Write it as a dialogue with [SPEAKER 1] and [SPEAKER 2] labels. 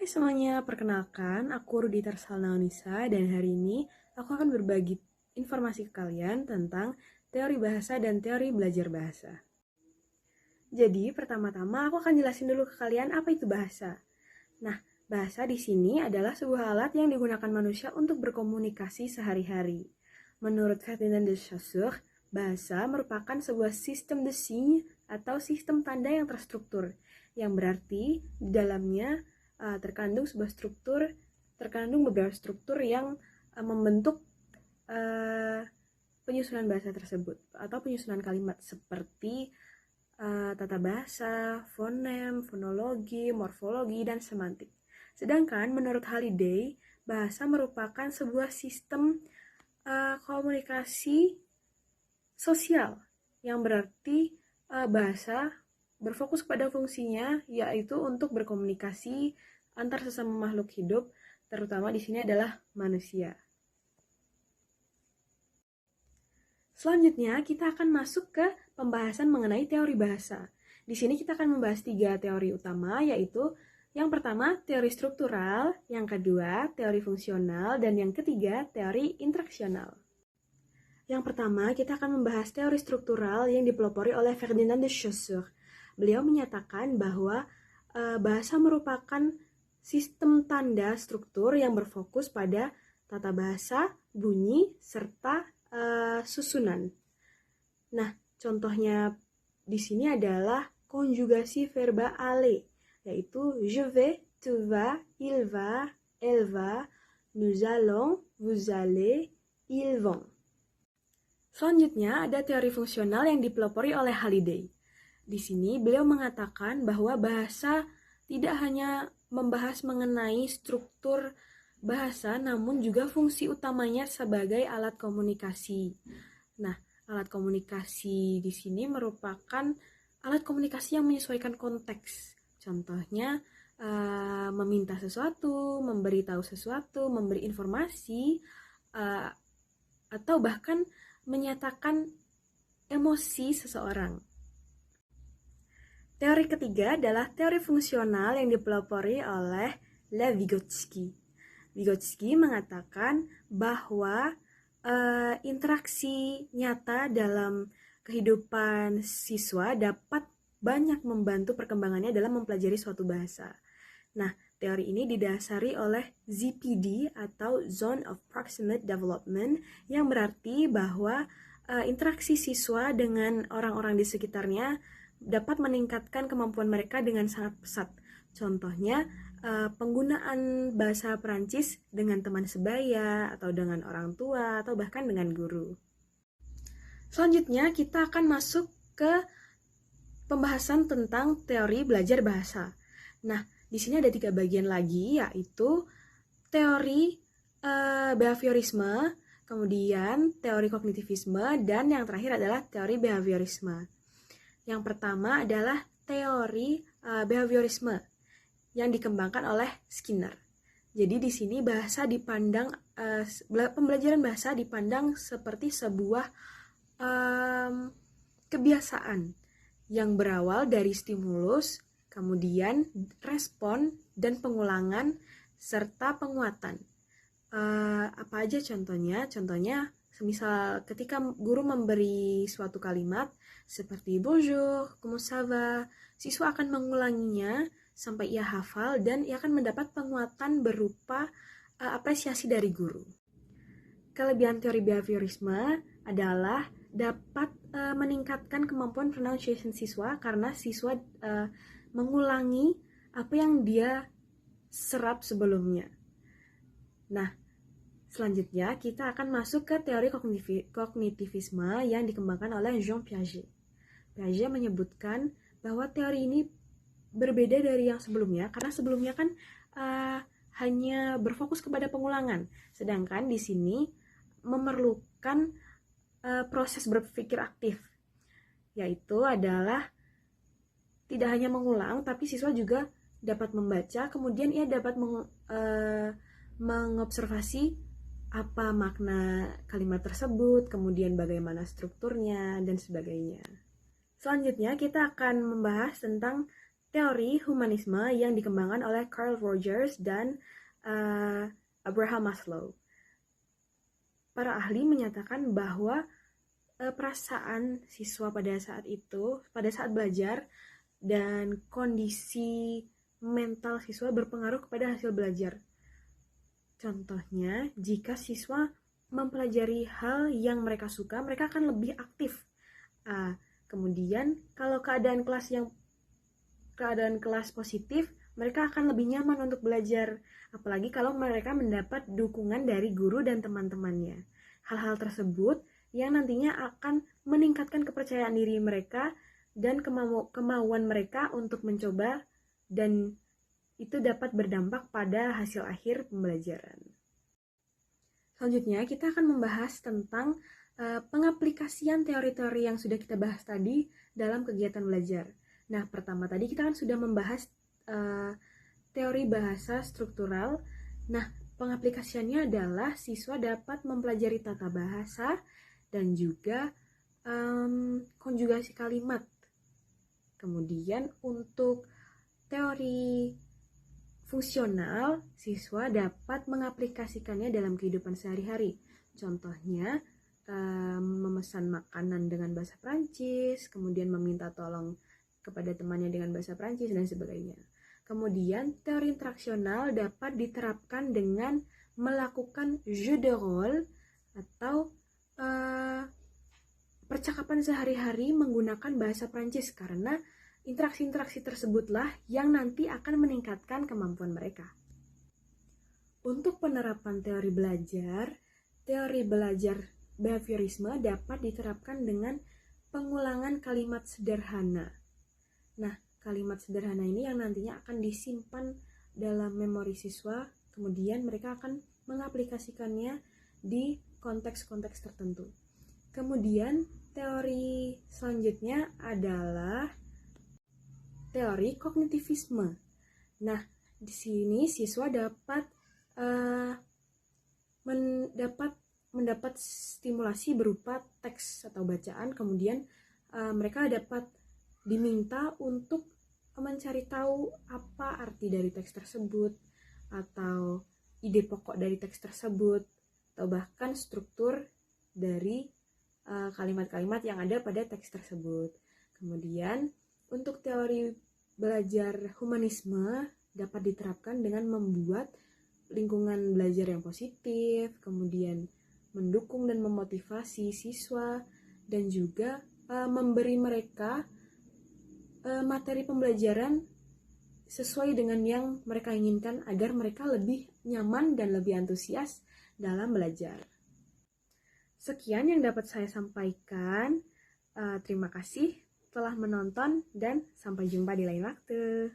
[SPEAKER 1] Hai semuanya, perkenalkan aku Rudi Tarsalnaunisa dan hari ini aku akan berbagi informasi ke kalian tentang teori bahasa dan teori belajar bahasa. Jadi, pertama-tama aku akan jelasin dulu ke kalian apa itu bahasa. Nah, bahasa di sini adalah sebuah alat yang digunakan manusia untuk berkomunikasi sehari-hari. Menurut Ferdinand de Saussure, bahasa merupakan sebuah sistem de signe atau sistem tanda yang terstruktur, yang berarti di dalamnya terkandung beberapa struktur yang membentuk penyusunan bahasa tersebut atau penyusunan kalimat seperti tata bahasa, fonem, fonologi, morfologi, dan semantik. Sedangkan menurut Halliday, bahasa merupakan sebuah sistem komunikasi sosial yang berarti bahasa berfokus pada fungsinya yaitu untuk berkomunikasi antar sesama makhluk hidup, terutama di sini adalah manusia. Selanjutnya, kita akan masuk ke pembahasan mengenai teori bahasa. Di sini kita akan membahas 3 teori utama, yaitu yang pertama, teori struktural, yang kedua, teori fungsional, dan yang ketiga, teori interaksional. Yang pertama, kita akan membahas teori struktural yang dipelopori oleh Ferdinand de Saussure. Beliau menyatakan bahwa bahasa merupakan sistem tanda struktur yang berfokus pada tata bahasa, bunyi, serta susunan. Nah, contohnya di sini adalah konjugasi verba aller, yaitu je vais, tu vas, il va, elle va, nous allons, vous allez, ils vont. Selanjutnya ada teori fungsional yang dipelopori oleh Halliday. Di sini beliau mengatakan bahwa bahasa tidak hanya membahas mengenai struktur bahasa, namun juga fungsi utamanya sebagai alat komunikasi. Nah, alat komunikasi di sini merupakan alat komunikasi yang menyesuaikan konteks. Contohnya, meminta sesuatu, memberitahu sesuatu, memberi informasi, atau bahkan menyatakan emosi seseorang. Teori ketiga adalah teori fungsional yang dipelopori oleh Lev Vygotsky. Vygotsky mengatakan bahwa interaksi nyata dalam kehidupan siswa dapat banyak membantu perkembangannya dalam mempelajari suatu bahasa. Nah, teori ini didasari oleh ZPD atau Zone of Proximate Development, yang berarti bahwa interaksi siswa dengan orang-orang di sekitarnya dapat meningkatkan kemampuan mereka dengan sangat pesat. Contohnya, penggunaan bahasa Perancis dengan teman sebaya, atau dengan orang tua, atau bahkan dengan guru. Selanjutnya, kita akan masuk ke pembahasan tentang teori belajar bahasa. Nah, di sini ada 3 bagian lagi, yaitu teori behaviorisme, kemudian teori kognitivisme, dan yang terakhir adalah teori behaviorisme. Yang pertama adalah teori behaviorisme yang dikembangkan oleh Skinner. Jadi di sini pembelajaran bahasa dipandang seperti sebuah kebiasaan yang berawal dari stimulus, kemudian respon dan pengulangan serta penguatan. Apa aja contohnya? Contohnya, semisal ketika guru memberi suatu kalimat seperti bonjour, comment ça va, siswa akan mengulanginya sampai ia hafal dan ia akan mendapat penguatan berupa apresiasi dari guru. Kelebihan teori behaviorisme adalah dapat meningkatkan kemampuan pronunciation siswa karena siswa mengulangi apa yang dia serap sebelumnya. Nah, selanjutnya kita akan masuk ke teori kognitivisme yang dikembangkan oleh Jean Piaget. Piaget menyebutkan bahwa teori ini berbeda dari yang sebelumnya, karena sebelumnya kan hanya berfokus kepada pengulangan, sedangkan di sini memerlukan proses berpikir aktif, yaitu adalah tidak hanya mengulang, tapi siswa juga dapat membaca, kemudian ia dapat mengobservasi apa makna kalimat tersebut, kemudian bagaimana strukturnya, dan sebagainya. Selanjutnya kita akan membahas tentang teori humanisme yang dikembangkan oleh Carl Rogers dan Abraham Maslow. Para ahli menyatakan bahwa perasaan siswa pada saat itu, pada saat belajar, dan kondisi mental siswa berpengaruh kepada hasil belajar. Contohnya, jika siswa mempelajari hal yang mereka suka, mereka akan lebih aktif. Kemudian, kalau keadaan kelas positif, mereka akan lebih nyaman untuk belajar. Apalagi kalau mereka mendapat dukungan dari guru dan teman-temannya. Hal-hal tersebut yang nantinya akan meningkatkan kepercayaan diri mereka dan kemauan mereka untuk mencoba, dan itu dapat berdampak pada hasil akhir pembelajaran. Selanjutnya, kita akan membahas tentang pengaplikasian teori-teori yang sudah kita bahas tadi dalam kegiatan belajar. Nah, pertama tadi kita kan sudah membahas teori bahasa struktural. Nah, pengaplikasiannya adalah siswa dapat mempelajari tata bahasa dan juga konjugasi kalimat. Kemudian untuk teori fungsional, siswa dapat mengaplikasikannya dalam kehidupan sehari-hari. Contohnya, memesan makanan dengan bahasa Prancis, kemudian meminta tolong kepada temannya dengan bahasa Prancis, dan sebagainya. Kemudian, teori interaksional dapat diterapkan dengan melakukan jeu de rôle atau percakapan sehari-hari menggunakan bahasa Prancis, karena interaksi-interaksi tersebutlah yang nanti akan meningkatkan kemampuan mereka. Untuk penerapan teori belajar behaviorisme dapat diterapkan dengan pengulangan kalimat sederhana. Nah, kalimat sederhana ini yang nantinya akan disimpan dalam memori siswa, kemudian mereka akan mengaplikasikannya di konteks-konteks tertentu. Kemudian, teori selanjutnya adalah teori kognitivisme. Nah, di sini siswa dapat mendapat stimulasi berupa teks atau bacaan, kemudian mereka dapat diminta untuk mencari tahu apa arti dari teks tersebut, atau ide pokok dari teks tersebut, atau bahkan struktur dari kalimat-kalimat yang ada pada teks tersebut. Kemudian, untuk teori belajar humanisme dapat diterapkan dengan membuat lingkungan belajar yang positif, kemudian mendukung dan memotivasi siswa, dan juga memberi mereka materi pembelajaran sesuai dengan yang mereka inginkan agar mereka lebih nyaman dan lebih antusias dalam belajar. Sekian yang dapat saya sampaikan. Terima kasih telah menonton dan sampai jumpa di lain waktu.